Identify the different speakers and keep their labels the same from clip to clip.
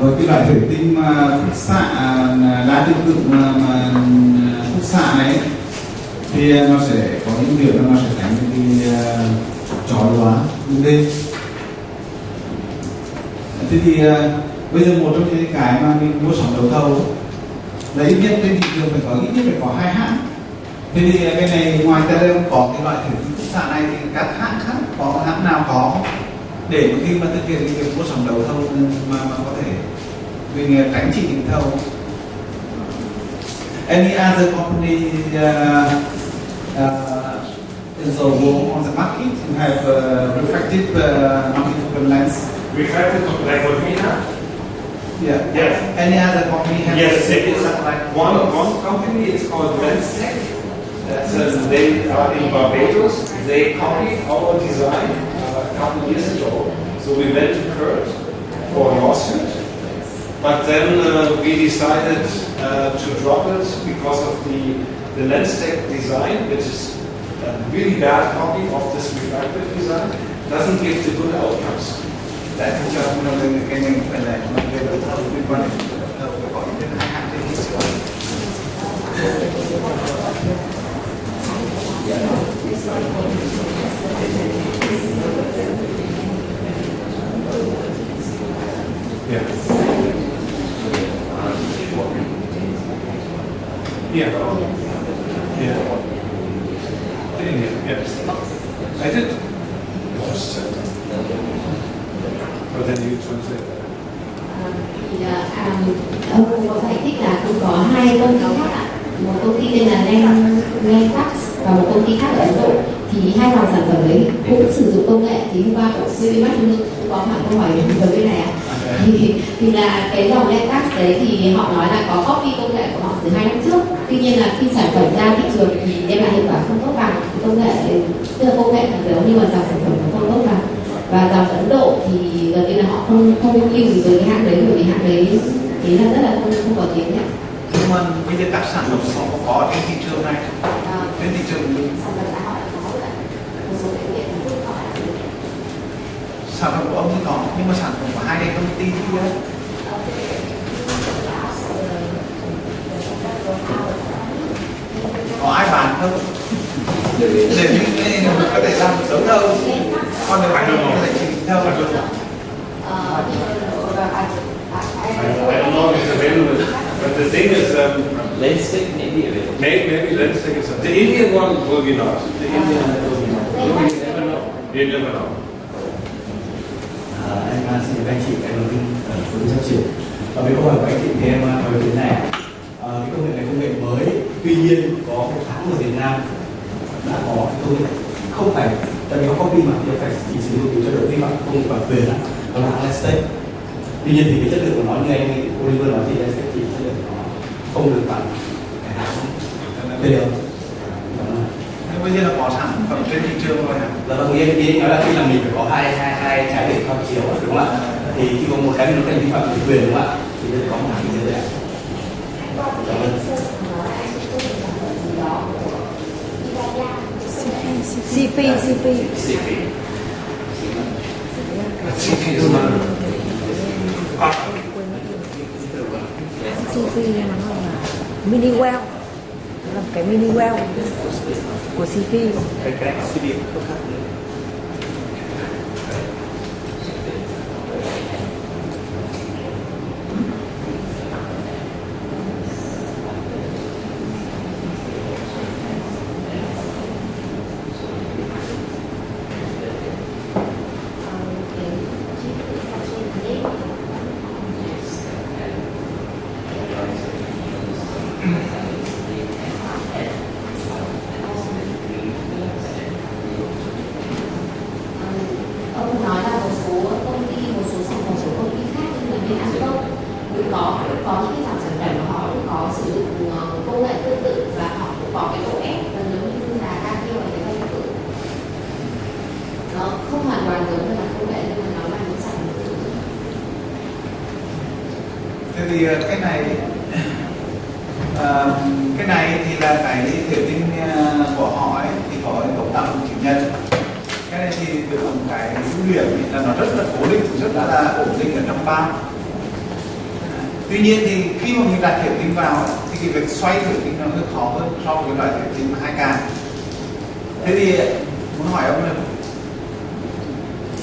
Speaker 1: với cái loại thủy tinh khúc xạ đa tương tự mà khúc xạ này thì nó sẽ có những điểm là nó sẽ tránh cái chói lóa UV. Thế thì bây giờ một trong những cái mà mình mua sắm đấu thầu là ít nhất trên thị trường phải có 2 hãng. Thế thì cái này ngoài Teleon có cái loại thủy tinh khúc xạ này thì các hãng khác có hãng nào có để khi mà thực hiện cái việc mua sắm đấu thầu mà có thể mình tránh chỉ định thầu? Any other company in the world on the market who have refractive multifocal lens?
Speaker 2: Refractive, like what we have?
Speaker 1: Yeah.
Speaker 2: Yes.
Speaker 1: Any other company have?
Speaker 2: Yes, there is one company. It's called Lenstech. They are in Barbados. They copied our design a couple of years ago. So we went to court for a lawsuit. But then we decided to drop it because of the Lenstech design, which is a really bad copy of this refractive design. Doesn't give the good outcomes.
Speaker 1: Tại không cho cái này phải là nó về đấu thầu liên quan đến đấu thầu phải có những hai hãng trên thị trường.
Speaker 2: Yeah. Yeah. Yeah. Yes. I did. But then you translate that.
Speaker 3: Ông có giải thích là cũng có hai công ty khác ạ. Một công ty tên là Lenpax và một công ty khác ở Ấn Độ. Thì hai dòng sản phẩm đấy cũng sử dụng công nghệ. Thì hôm qua của BB Mắt cũng có hỏi câu hỏi về bên này ạ. Thì là cái dòng Lenpax đấy thì họ nói là có copy công nghệ của họ từ 2 năm trước. Tuy nhiên là khi sản phẩm ra thị trường thì đem lại hiệu quả không tốt bằng công nghệ, tức là công nghệ là giống nhưng mà dòng sản phẩm nó không tốt bằng. Và dòng Ấn Độ thì gần như là họ không lưu ý với cái hãng đấy, bởi vì hãng đấy thế là rất là không có tiếng nhỉ.
Speaker 1: Nhưng mà bây giờ các sản phẩm họ có trên thị trường này, trên thị trường
Speaker 3: Sản phẩm của họ là có đấy, một số bệnh viện họ đã sử dụng.
Speaker 1: sản phẩm của ông thì có, nhưng mà sản phẩm của hai cái công ty kia có ai bán không? Để mình có thể làm đấu thầu, còn nếu bạn có thể chỉ thầu.
Speaker 2: I don't know if it's available, but the thing is,
Speaker 4: Lenstech may be available.
Speaker 2: maybe Lenstech is the Indian one will be not.
Speaker 4: The Indian will be not.
Speaker 2: You never know. You never know.
Speaker 5: Em xin các anh chị, em là Vinh ở phường Trao Triển. Và với câu hỏi của anh chị thì em nói thế này, cái công nghệ này công nghệ mới, tuy nhiên có một hãng ở Việt Nam đã có cái công nghệ không phải tại vì họ copy mà thì phải chỉ sử dụng cho được vi phạm công nghệ bản quyền là hãng Lenstech. Tuy nhiên thì cái chất lượng của nó như anh Oliver nói thì Lenstech thì chất lượng của nó không được bằng cái hãng Teleon.
Speaker 1: Nhưng bây giờ là có sản phẩm trên thị trường rồi hả?
Speaker 5: Dạ vâng, ý nói là khi là mình phải có hai cái để tham chiếu đúng không ạ? Thì khi có một cái mình nó thành vi phạm bản quyền đúng không ạ? Thì sẽ có một hãng như thế đấy ạ. Cảm ơn.
Speaker 6: Sifi nó là mini well, là cái mini well của Sifi.
Speaker 5: Cái CD không khác nữa.
Speaker 3: Ông nói là một số công ty, một số sản phẩm của công ty khác như là bên Amazon cũng có những cái dòng sản phẩm mà họ cũng có sử dụng công nghệ tương tự và họ cũng có cái độ ép gần giống như là Casio và cái công cụ. Nó không hoàn toàn giống như là công nghệ nhưng mà nó là những sản phẩm tương tự.
Speaker 1: Thế thì cái này thì là cái thủy tinh của họ ấy, thì có cái cấu tạo hình chữ nhân. Cái này thì được một cái ưu điểm là nó rất là cố định, rất là ổn định ở trong bao. Tuy nhiên thì khi mà mình đặt thủy tinh vào thì cái việc xoay thủy tinh nó hơi khó hơn so với cái loại thủy tinh 2K. Thế thì muốn hỏi ông là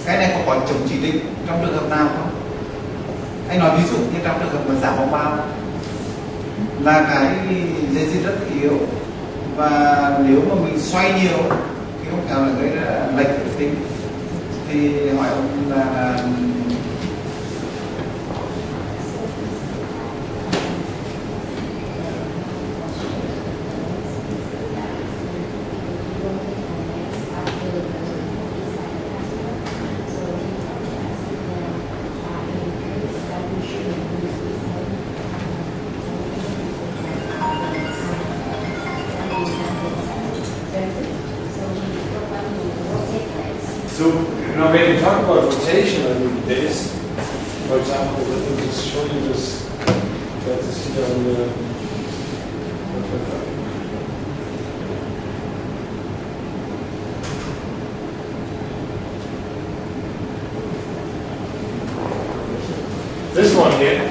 Speaker 1: cái này có chống chỉ định trong trường hợp nào không? Anh nói ví dụ như trong trường hợp mà giảm bóng bao là cái dây rất yếu, và nếu mà mình xoay nhiều thì không khéo là gây ra lệch thủy tinh, thì hỏi ông là
Speaker 2: So, when you talk about rotation, I mean, there is, for example, let me just show you this. That is here on the. This one here,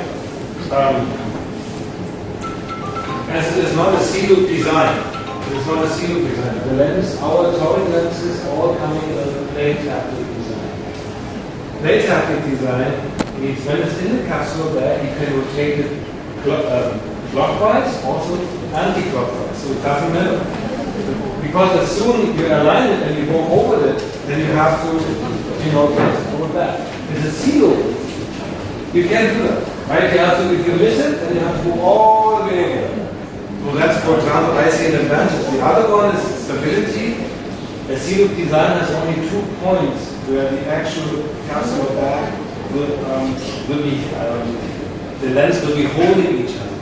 Speaker 2: as it is not a sealed design. It's not a sealed design. The lens, our toric lenses, all coming as a plate haptic design. Plate haptic design means when it's in the capsule there, you can rotate it clockwise, also anti-clockwise. So it doesn't matter. Because as soon you align it and you go over it, then you have to, go back. It's a sealed. You can't do that. Right? You have to, if you miss it, then you have to go all the way again. So that's, for example, I see an advantage. The other one is stability. A sealed design has only 2 points where the actual capsule bag will be, the lens will be holding each other.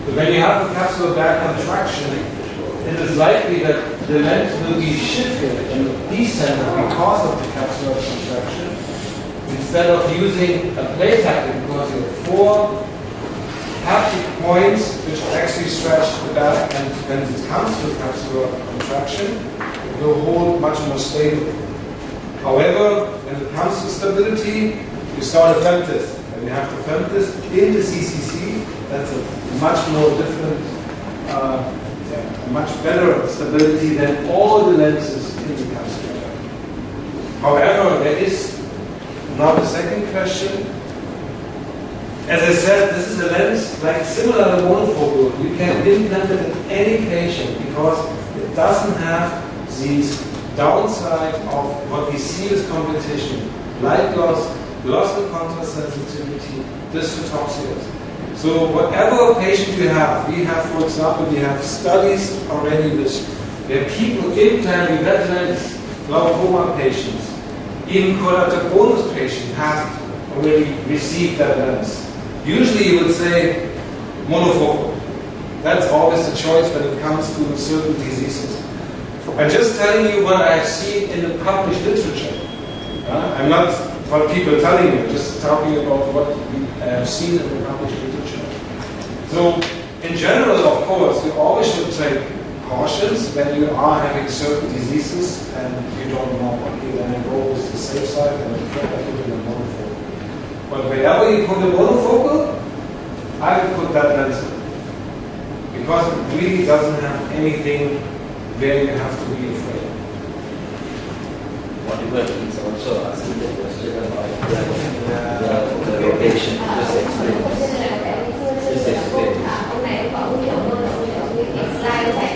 Speaker 2: So when you have a capsule bag contraction, it is likely that the lens will be shifted and descended because of the capsular contraction. Instead of using a plate haptic, because you have 4 haptic points which actually stretch the back, and when it comes to capsular contraction, it will hold much more stable. However, when it comes to stability, you start a femtist, and you have to femtist in the CCC. That's a much more different, much better stability than all the lenses in the capsule. However, there is now the second question. As I said, this is a lens like similar to monofocal. You can implant it in any patient because it doesn't have these downside of what we see as competition: light loss, loss of contrast sensitivity, dysphotopsias. So whatever patient you have, we have, for example, we have studies already where people implanting that lens, glaucoma patients, even choroidal bonus patients have already received that lens. Usually you would say monofocal. That's always the choice when it comes to certain diseases. I'm just telling you what I've seen in the published literature. I'm not what people are telling you, I'm just talking about what I have seen in the published literature. So in general, of course, you always should take cautions when you are having certain diseases and you don't know what you then go with the safe side and you try to put in a monofocal. But wherever you put a monofocal, I would put that lens in. Because it really doesn't have anything where you have to be afraid.
Speaker 4: Whatever is also asking the question about the rotation. Just explain. Just explain.
Speaker 3: Ông này ông bảo hiểu hơn là ông hiểu cái slide này.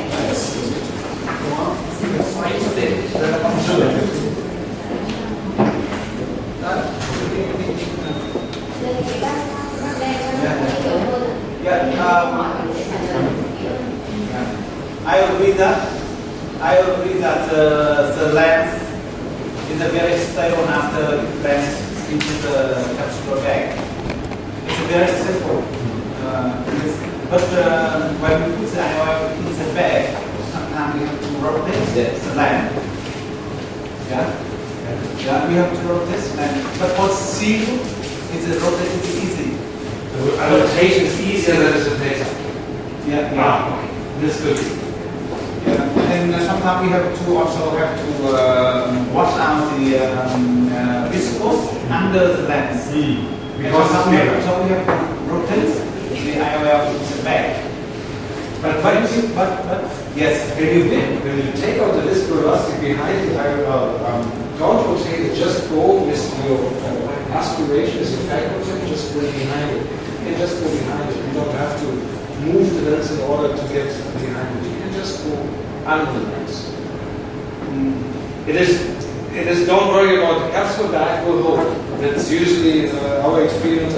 Speaker 1: I agree that the lens is a very stable after it lands into the capsular bag. It's very simple. But when we put the IOL in the bag, sometimes we have to rotate the lens. Yeah, we have to rotate the lens. But for seal, it's rotated easy.
Speaker 2: The rotation is easier than the surface.
Speaker 1: Yeah.
Speaker 2: This is good.
Speaker 1: Yeah. And sometimes we have to wash out the viscose under the lens.
Speaker 2: Because
Speaker 1: so we have to rotate the IOL is back. But yes,
Speaker 2: When you take out the viscoelastic behind the IOL, don't rotate it, just go with your aspiration as your faculty, just go behind it. You can just go behind it. You don't have to move the lens in order to get behind it. You can just go under the lens. It is, don't worry about the capsule bag will hold. That's usually our experience.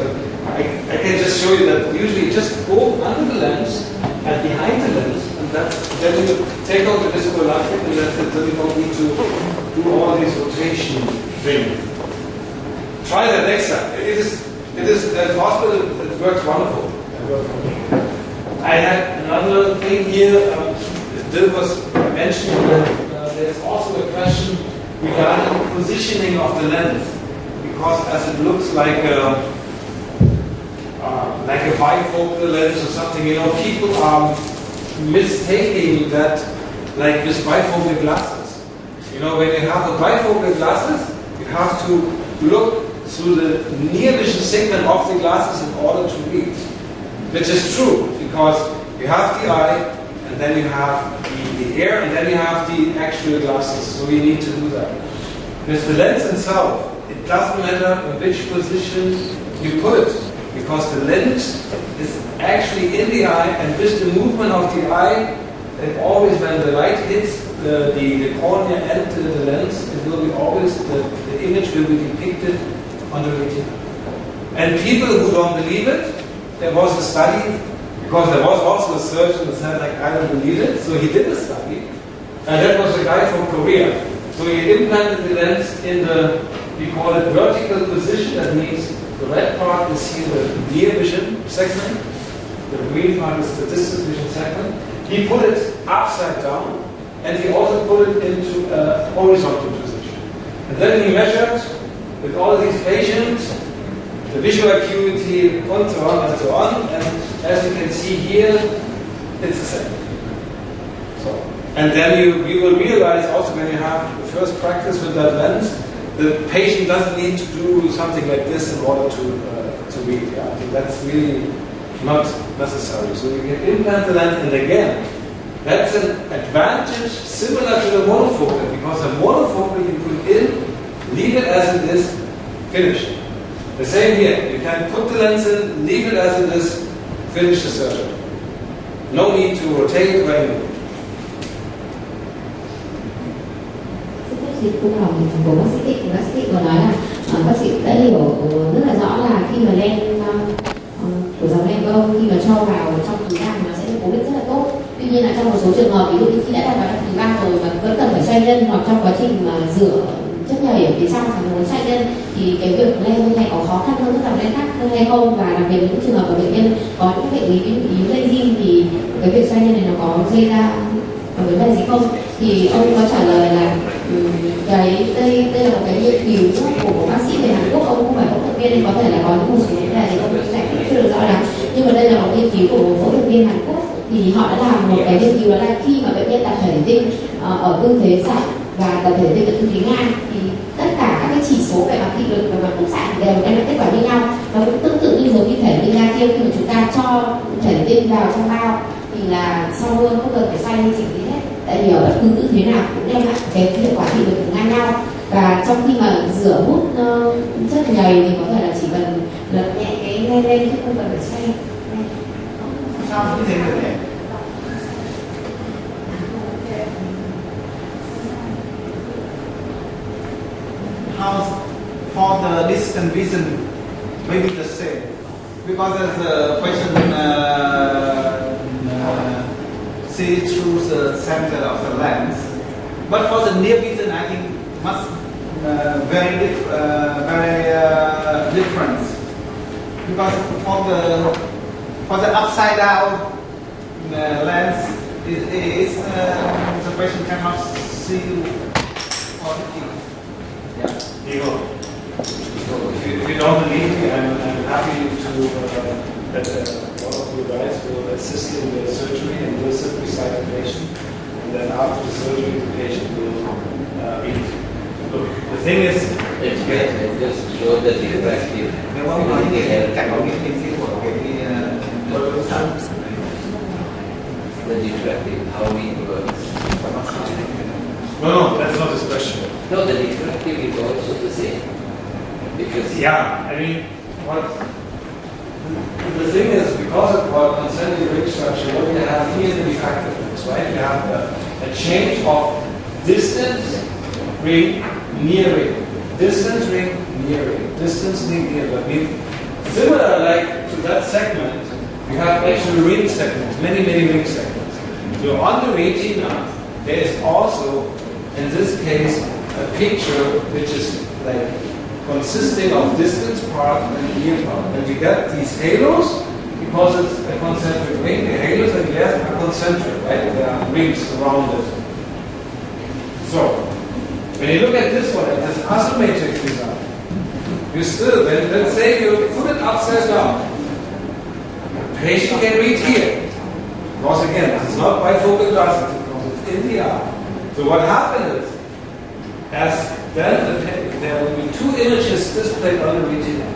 Speaker 2: I can just show you that usually just go under the lens and behind the lens, and then you take out the viscoelastic, and then you don't need to do all these rotation things. Try that next time. It is at hospital. It works wonderful. I had another thing here. Bill was mentioning that there's also a question regarding the positioning of the lens, because as it looks like a bifocal lens or something, people are mistaking that like with bifocal glasses. When you have a bifocal glasses, you have to look through the near vision segment of the glasses in order to read, which is true, because you have the eye, and then you have the air, and then you have the actual glasses, so you need to do that. With the lens itself, it doesn't matter in which position you put it, because the lens is actually in the eye, and with the movement of the eye, and always when the light hits the cornea and the lens, it will be always, the image will be depicted on the retina. And people who don't believe it, there was a study, because there was also a surgeon who said, like, I don't believe it, so he did a study, and that was a guy from Korea. So he implanted the lens in the, we call it vertical position, that means the red part is here the near vision segment, the green part is the distant vision segment. He put it upside down, and he also put it into a horizontal position. And then he measured with all these patients the visual acuity and so on and so on, and as you can see here, it's the same. So, and then you will realize also when you have the first practice with that lens, the patient doesn't need to do something like this in order to read. Yeah, I think that's really not necessary. So you can implant the lens, and again, that's an advantage similar to the monofocal, because a monofocal you put in, leave it as it is, finish. The same here. You can put the lens in, leave it as it is, finish the surgery. No need to rotate or anything.
Speaker 3: Câu hỏi của bác sĩ vừa nói là bác sĩ đã hiểu rất là rõ là khi mà len của dòng len bông khi mà cho vào trong túi răng nó sẽ cố định rất là tốt. Tuy nhiên là trong một số trường hợp, ví dụ như khi đã đặt vào trong túi răng rồi mà vẫn cần phải xoay nhân, hoặc trong quá trình mà rửa chất nhầy ở phía trong mà muốn xoay nhân, thì cái việc len bên này có khó khăn hơn các dòng len khác hơn hay không, và đặc biệt những trường hợp của bệnh nhân có những bệnh lý gây rim thì cái việc xoay nhân này nó có gây ra vấn đề gì không? Thì ông có trả lời là đây là một cái nghiên cứu của bác sĩ về Hàn Quốc, ông không phải phẫu thuật viên nên có thể là có những một số vấn đề thì ông giải thích chưa được rõ lắm, nhưng mà đây là một nghiên cứu của phẫu thuật viên Hàn Quốc, thì họ đã làm một cái nghiên cứu đó là khi mà bệnh nhân đặt thủy tinh ở tư thế sạch và đặt thủy tinh ở tư thế ngang, thì tất cả các cái chỉ số về mặt thị lực và mặt bức xạ đều đem lại kết quả như nhau. Nó cũng tương tự như giống như thể tinh ga tiêm, khi mà chúng ta cho thủy tinh vào trong bao thì là sau luôn, không cần phải xoay hay chỉnh gì hết, tại vì ở bất cứ tư thế nào cũng đem lại cái hiệu quả thị lực ngang nhau. Và trong khi mà rửa hút chất nhầy thì có thể là chỉ cần lật nhẹ cái lên chứ không cần phải xoay.
Speaker 1: Sao như thế được nhỉ? How for the distant vision maybe the same, because there's a question see through the center of the lens, but for the near vision I think must very different, because for the upside down lens is the patient cannot see all the things.
Speaker 2: Diego, if you don't believe me, I'm happy to that one of you guys will assist in the surgery and will sit beside the patient, and then after the surgery the patient will eat. Look, the thing is,
Speaker 4: it's great. It just shows that the effective.
Speaker 1: Nếu mà nói về cảnh báo nghiên cứu của cái
Speaker 4: The diffractive, how it works.
Speaker 2: No, that's not his question.
Speaker 4: No, the diffractive is also the same. Because
Speaker 2: Yeah, I mean, what the thing is, because of our concentric ring structure, what you have here is the diffractiveness, right? You have a change of distance, ring, near ring, distance, ring, near ring, distance, ring, near ring. I mean, similar like to that segment, you have actually ring segments, many ring segments. So on the retina, there is also, in this case, a picture which is like consisting of distance part and near part. And you get these halos because it's a concentric ring. The halos and glares are concentric, right? There are rings around it. So, when you look at this one, at this asymmetric design, you still, let's say you put it upside down. The patient can read here. Because again, this is not bifocal glasses, because it's in the eye. So what happened is, as then there will be two images displayed on the retina.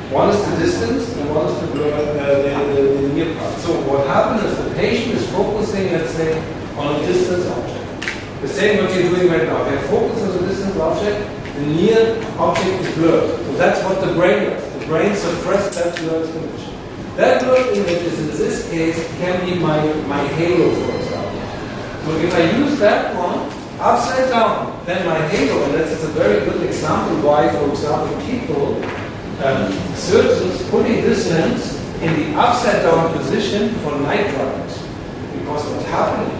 Speaker 2: One is the distance and one is the near part. So what happened is the patient is focusing, let's say, on a distance object. The same what you're doing right now. They're focused on the distance object, the near object is blurred. So that's what the brain does. The brain suppresses that blurred image. That blurred image is, in this case, can be my halo, for example. So if I use that one upside down, then my halo, and that's a very good example why, for example, people, surgeons putting this lens in the upside down position for night drivers. Because what's happening?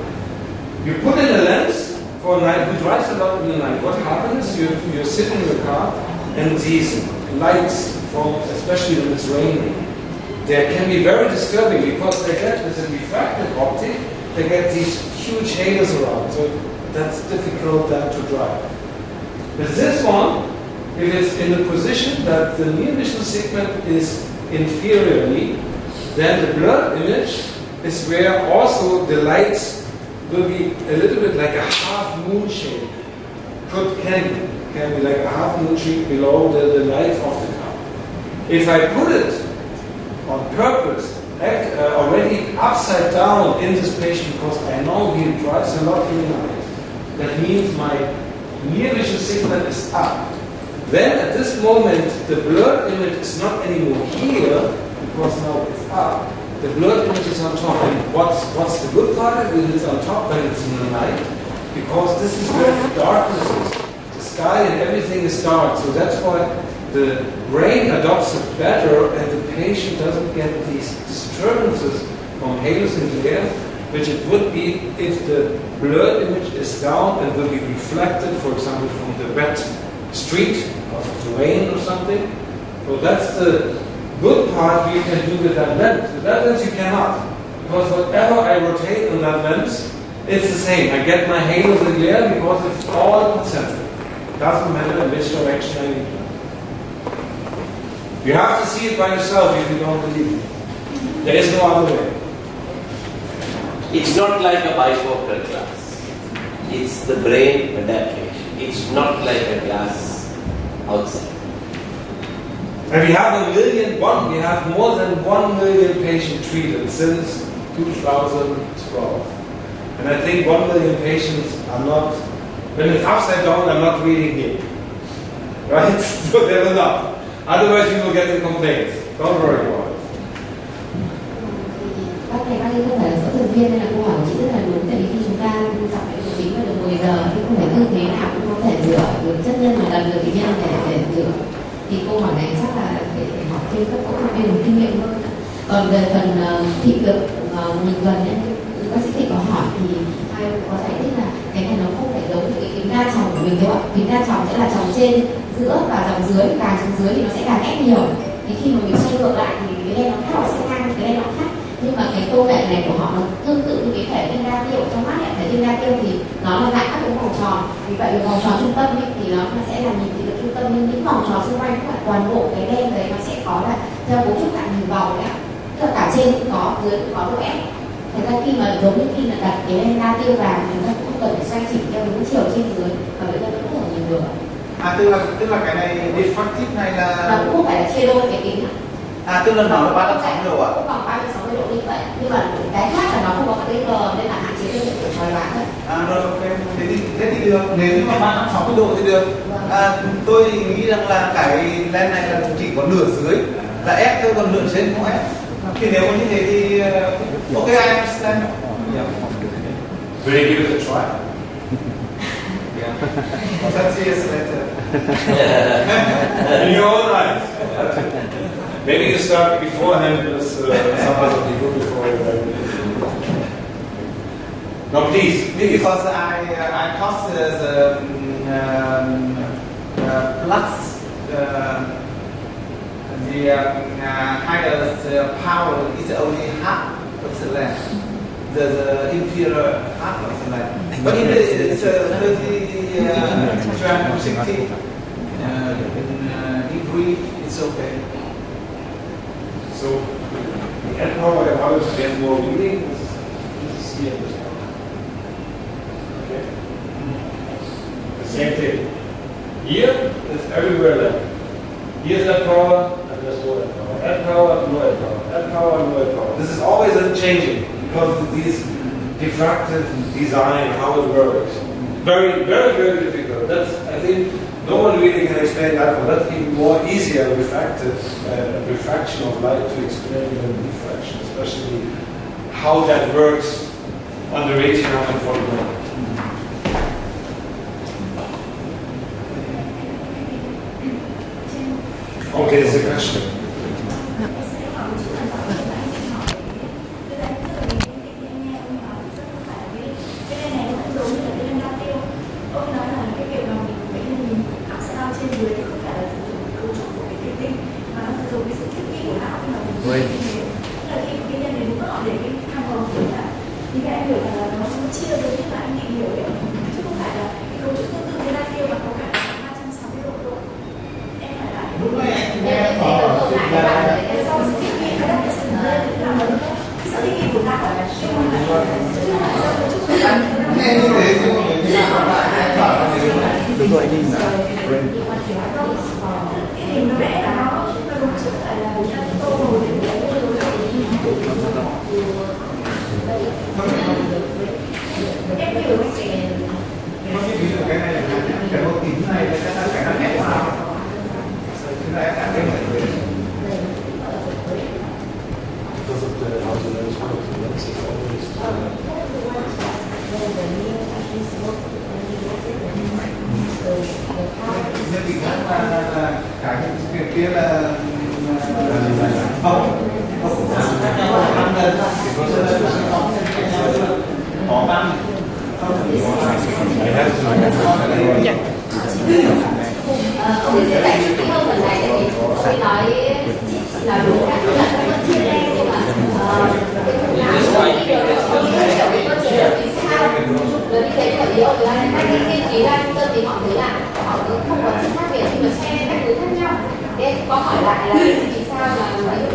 Speaker 2: You put in a lens for a night, who drives a lot in the night. What happens? You're sitting in the car and these lights, from, especially when it's raining, they can be very disturbing because they get, with a refractive optic, they get these huge halos around. So that's difficult then to drive. With this one, if it's in the position that the near vision segment is inferiorly, then the blurred image is where also the lights will be a little bit like a half moon shape. Can be like a half moon shape below the light of the car. If I put it on purpose, already upside down in this patient, because I know he drives a lot in the night, that means my near vision segment is up. Then at this moment, the blurred image is not anymore here, because now it's up. The blurred image is on top. And what's the good part of it? It's on top when it's in the night, because this is where the darkness is. The sky and everything is dark. So that's why the brain adopts it better, and the patient doesn't get these disturbances from halos and glares, which it would be if the blurred image is down and will be reflected, for example, from the wet street because of the rain or something. So that's the good part you can do with that lens. With that lens you cannot, because whatever I rotate on that lens, it's the same. I get my halos and glare because it's all concentric. It doesn't matter in which direction I need. You have to see it by yourself if you don't believe me. There is no other way.
Speaker 7: It's not like a bifocal glass. It's the brain adaptation. It's not like a glass outside.
Speaker 2: And we have more than 1 million patients treated since 2012. And I think 1 million patients are not, when it's upside down, are not reading here. Right? So they will not. Otherwise you will get the complaints. Don't worry about it.
Speaker 3: Bác này không phải là phẫu thuật viên nên là câu hỏi của chị rất là đúng, tại vì khi chúng ta tập luyện của chính vào được 10 giờ thì không phải tư thế nào cũng có thể rửa được chất nhân mà đầm được cái nhân để rửa. Thì câu hỏi này chắc là phải hỏi thêm các phẫu thuật viên kinh nghiệm hơn. Còn về phần thị lực nhìn gần ấy, bác sĩ có hỏi thì hai có giải thích là cái này nó không phải giống như cái kính đa tròng của mình đâu ạ. Kính đa tròng sẽ là tròng trên, giữa và dòng dưới, càng xuống dưới thì nó sẽ càng ép nhiều. Thì khi mà mình xoay ngược lại thì cái đen nó khác, nó sẽ ngang, cái đen nó khác. Nhưng mà cái công nghệ này của họ nó tương tự như cái thẻ tinh đa tiêu trong mắt ấy. Thẻ tinh đa tiêu thì nó là dạng các cái vòng tròn, vì vậy cái vòng tròn trung tâm ấy, thì nó sẽ là nhìn thị lực trung tâm, nhưng những vòng tròn xung quanh các bạn toàn bộ cái đen đấy nó sẽ có là theo cấu trúc dạng hình vòng đấy, tức là cả trên cũng có, dưới cũng có độ ép. Thế ra khi mà giống như khi là đặt cái đen đa tiêu vào, chúng ta cũng không cần phải xoay chỉnh theo đúng chiều trên dưới và người ta vẫn có thể nhìn được.
Speaker 1: Tức là cái này diffractive này là
Speaker 3: Nó cũng không phải là chia đôi cái kính.
Speaker 1: À, tức là nó là 360 độ ạ?
Speaker 3: Cũng bằng 360 độ như vậy. Nhưng mà cái khác là nó không có cái gờ nên là hạn chế cái việc của trói lóa thôi.
Speaker 1: À, rồi ok. Thế thì được. Nếu như mà 360 độ thì được. À, tôi nghĩ rằng là cái lens này là chỉ có nửa dưới là ép thôi, còn nửa trên không ép. Thì nếu như thế thì ok, I understand.
Speaker 2: Will you give it a try?
Speaker 1: Let's see us later.
Speaker 2: In your own eyes. Maybe you start beforehand with some other people before you No, please.
Speaker 1: Because I cost the plus highest power is only half of the length. The inferior half of the length. But if it's 30 360 degree, it's okay.
Speaker 2: So, the end power I wanted to get more reading. This is here. Okay. The same thing. Here is everywhere left. Here's that power, and there's no that power. That power, no that power. That power, no that power. This is always unchanging because of this diffractive design, how it works. Very, very, very difficult. That's, I think, no one really can explain that one. That's even more easier refraction of light to explain than diffraction, especially how that works on the retina and for the Okay, there's a question.
Speaker 5: Đúng rồi, đi
Speaker 1: Ví dụ cái này là cái màu tím này là cái nó ép vào. Chúng ta ép cả cái này.
Speaker 2: Because of the how the lens works, the lens is always
Speaker 1: Nhưng vì là cái kia là không năm lần có năm
Speaker 3: Ông sẽ giải thích kỹ hơn phần này tại vì tôi nói chỉ là đúng là không có chia đen nhưng mà cái cơ chế là vì sao là như thế bởi vì ông là các cái nghiên cứu ra tôi thì họ thấy là họ không có sự khác biệt nhưng mà xe các thứ khác nhau. Thế có hỏi lại là vì sao là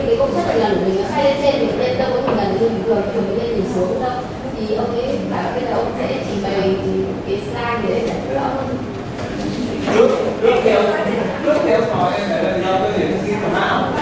Speaker 3: cái công suất lần của mình nó xoay lên trên thì lên đâu có một lần như bình thường thường lên nhìn xuống đâu, thì ông ấy bảo bây giờ ông sẽ trình bày cái slide để giải thích rõ hơn.
Speaker 1: Trước theo hỏi em là do cái điểm khi mà não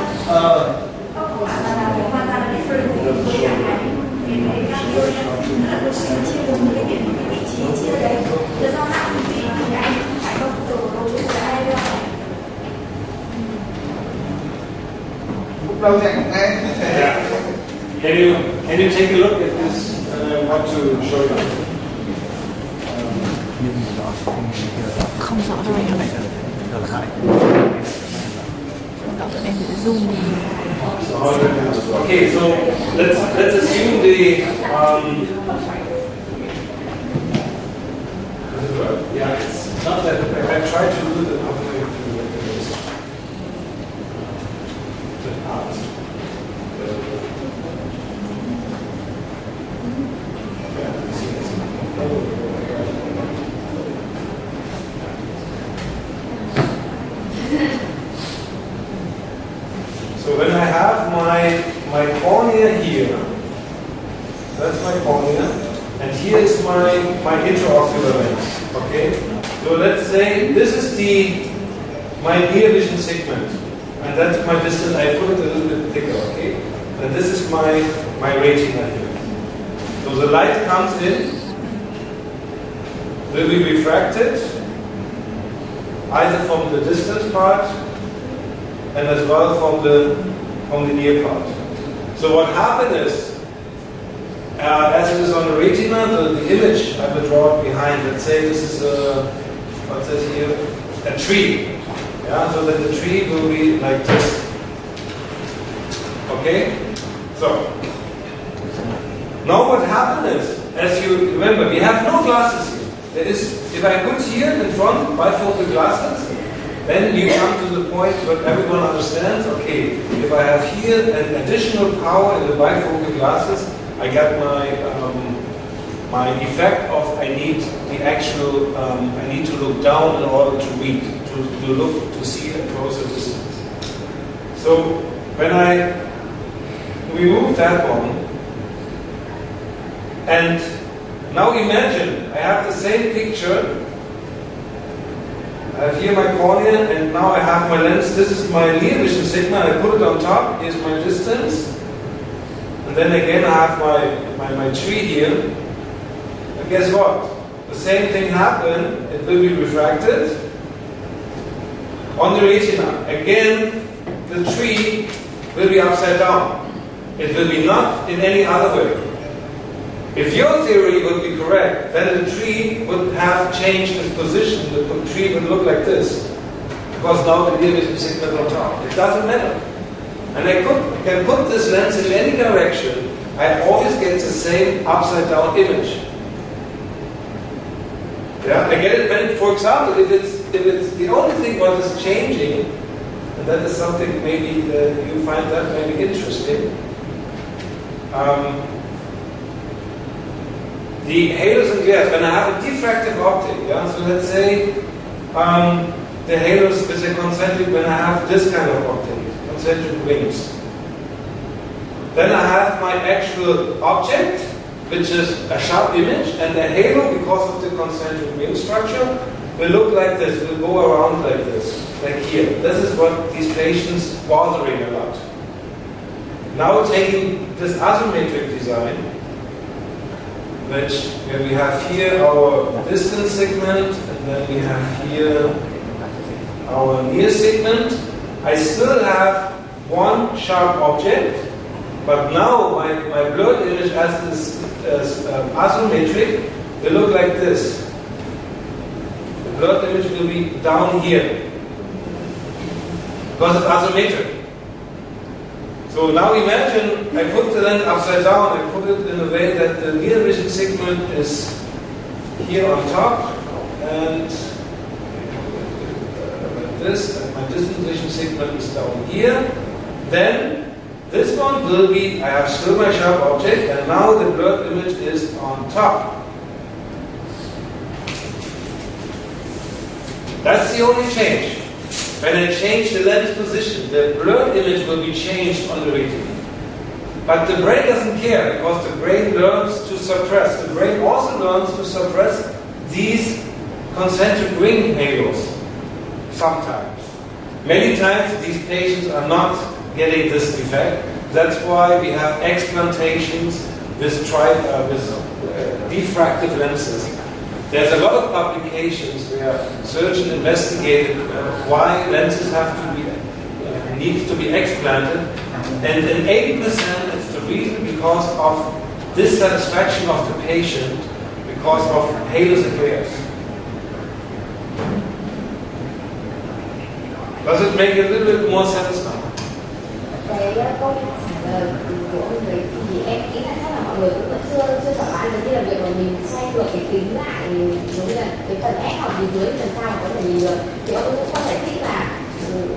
Speaker 1: lúc đầu sẽ cũng nghe như thế.
Speaker 2: Can you take a look at this? I want to show you.
Speaker 6: Không rõ đâu anh ơi. Đó tụi em sẽ zoom đi.
Speaker 2: Okay, so let's assume the yeah, it's not that I tried to do the other part. So when I have my cornea here, that's my cornea, and here is my intraocular lens. Okay. So let's say this is my near vision segment. and that's my distance. I put it a little bit thicker, okay? And this is my retina here. So the light comes in, will be refracted, either from the distant part and as well from the near part. So what happened is, as it is on the retina, the image I will draw it behind. Let's say this is what's this here? A tree. Yeah, so that the tree will be like this. Okay? So now what happened is, as you remember, we have no glasses here. There is, if I put here in front bifocal glasses, then you come to the point where everyone understands, okay, if I have here an additional power in the bifocal glasses, I get my effect of I need the actual, I need to look down in order to read, to look, to see a closer distance. So when I remove that one, and now imagine I have the same picture. I have here my cornea, and now I have my lens. This is my near vision signal. I put it on top. Here's my distance, and then again I have my tree here. And guess what? The same thing happened. It will be refracted on the retina. Again, the tree will be upside down. It will be not in any other way. If your theory would be correct, then the tree would have changed its position. The tree would look like this, because now the near vision signal is on top. It doesn't matter. And I can put this lens in any direction. I always get the same upside down image. Yeah, I get it when, for example, if it's the only thing what is changing, and that is something maybe you find that maybe interesting. The halos and glares, when I have a diffractive optic, yeah, so let's say the halos is a concentric, when I have this kind of optic, concentric rings. Then I have my actual object, which is a sharp image, and the halo, because of the concentric ring structure, will look like this, will go around like this, like here. This is what these patients bothering a lot. Now taking this asymmetric design, where we have here our distance segment, and then we have here our near segment. I still have one sharp object, but now my blurred image as this asymmetric will look like this. The blurred image will be down here, because it's asymmetric. So now imagine I put the lens upside down, I put it in a way that the near vision segment is here on top, and like this, and my distant vision segment is down here. Then this one will be, I have still my sharp object, and now the blurred image is on top. That's the only change. When I change the lens position, the blurred image will be changed on the retina. But the brain doesn't care, because the brain learns to suppress. The brain also learns to suppress these concentric ring halos sometimes. Many times these patients are not getting this effect. That's why we have explantations with diffractive lenses. There's a lot of publications where surgeons investigated why lenses have to be need to be explanted, and in 80% it's the reason because of dissatisfaction of the patient because of halos and glares. Does it make a little bit more sense now?
Speaker 3: Cái câu trả lời của ông ấy thì em nghĩ là chắc là mọi người cũng vẫn chưa thoải mái với cái việc mà mình xoay ngược cái kính lại, giống như là cái phần S hoặc gì dưới phần sau có thể nhìn được. Thì ông cũng có giải thích là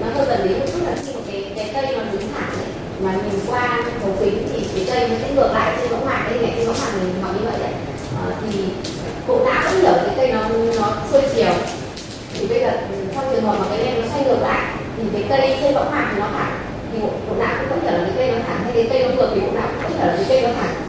Speaker 3: nó hơi gần đến một chút là khi mà cái cây nó đứng thẳng ấy, mà nhìn qua thấu kính thì cái cây nó sẽ ngược lại trên võng mạc, đây này trên võng mạc mình học như vậy đấy. Thì cũng đã cũng hiểu cái cây nó xuôi chiều. Thì bây giờ trong trường hợp mà cái lens nó xoay ngược lại thì cái cây trên võng mạc thì nó thẳng, thì bộ não cũng có hiểu là cái cây nó thẳng hay cái cây nó ngược, thì bộ não cũng có hiểu là cái cây